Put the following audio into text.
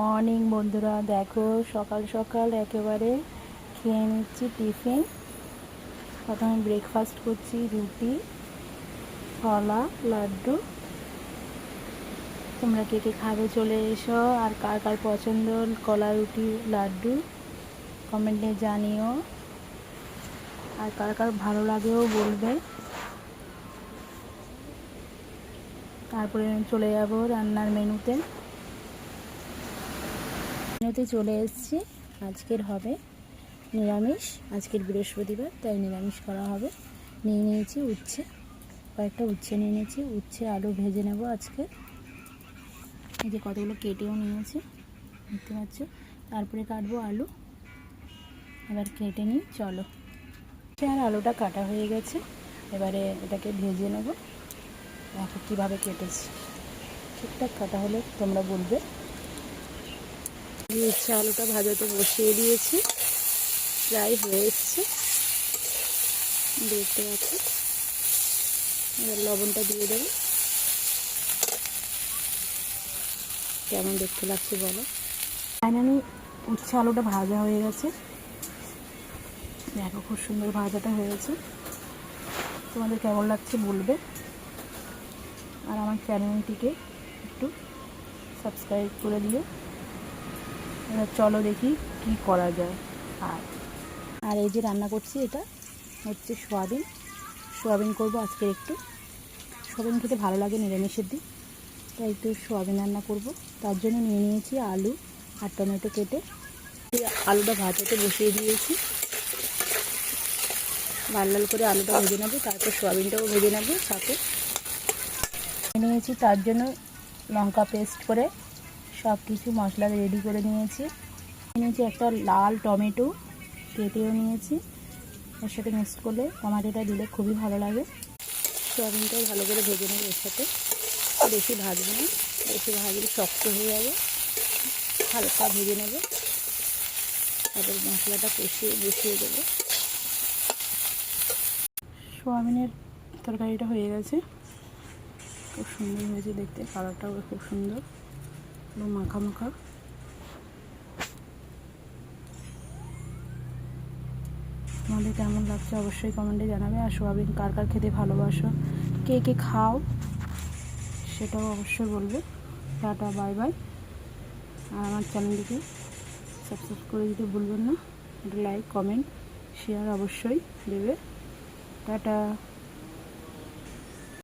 Morning বন্ধুরা, দেখো সকাল সকাল একেবারে খেয়ে নিচ্ছি টিফিন। প্রথমে ব্রেকফাস্ট করছি, রুটি, কলা, লাড্ডু। তোমরা কে কে খাবে চলে এসো। আর কার কার পছন্দ কলা, রুটি, লাড্ডু কমেন্টে জানিও। আর কার কার ভালো লাগেও বলবে। তারপরে চলে যাব রান্নার মেনুতে চলে এসেছি। আজকের হবে নিরামিষ, আজকের বৃহস্পতিবার, তাই নিরামিষ করা হবে। নিয়ে নিয়েছি উচ্ছে, কয়েকটা উচ্ছে নিয়ে নিয়েছি। উচ্ছে আলু ভেজে নেব আজকে। এই যে কতগুলো কেটেও নিয়েছি, দেখতে পাচ্ছ। তারপরে কাটবো আলু, এবার কেটে নিই, চলো। আর আলুটা কাটা হয়ে গেছে, এবারে এটাকে ভেজে নেব। দেখো কীভাবে কেটেছি, ঠিকঠাক কাটা হলে তোমরা বলবে। উচ্ছে আলুটা ভাজাতে বসিয়ে দিয়েছি, প্রায় হয়ে এসছে, দেখতে পাচ্ছি। এবার লবণটা দিয়ে দেবো। কেমন দেখতে লাগছে বলো। ফাইনালি উচ্ছে আলুটা ভাজা হয়ে গেছে, দেখো খুব সুন্দর ভাজাটা হয়েছে। তোমাদের কেমন লাগছে বলবে। আর আমার চ্যানেলটিকে একটু সাবস্ক্রাইব করে দিও। এবার চলো দেখি কি করা যায়। আর এই যে রান্না করছি, এটা হচ্ছে সোয়াবিন করবো আজকে। একটু সোয়াবিন খেতে ভালো লাগে নিরামিষের দিন, তাই একটু সোয়াবিন রান্না করব। তার জন্য নিয়ে নিয়েছি আলু আর টমেটো কেটে। আলুটা ভাজাতে বসিয়ে দিয়েছি, লাল লাল করে আলুটা ভেজে নেবো, তারপর সোয়াবিনটাও ভেজে নেবো সাথে। নিয়েছি তার জন্য লঙ্কা পেস্ট করে সব কিছু মশলা রেডি করে নিয়েছি। একটা লাল টমেটো কেটেও নিয়েছি, এর সাথে মিক্সড করলে টমেটোটা দিলে খুবই ভালো লাগে। সোয়াবিনটাও ভালো করে ভেজে নেবো এর সাথে, বেশি ভাজবো না, বেশি ভাজলে শক্ত হয়ে যাবে। হালকা ভেজে নেব, তারপর মশলাটা বসিয়ে দেবো। সোয়াবিনের তরকারিটা হয়ে গেছে, খুব সুন্দর হয়েছে দেখতে, কালারটাও খুব সুন্দর, পুরো মাখা মাখা। তোমাদের কেমন লাগছে অবশ্যই কমেন্টে জানাবে। আর সোয়াবিন কার কার খেতে ভালোবাসো, কে কে খাও, সেটাও অবশ্যই বলবে। Tata, bye bye. আর আমার চ্যানেলটিকে সাবস্ক্রাইব করে দিতে ভুলবেন না। লাইক, কমেন্ট, শেয়ার অবশ্যই দেবে। টাটা।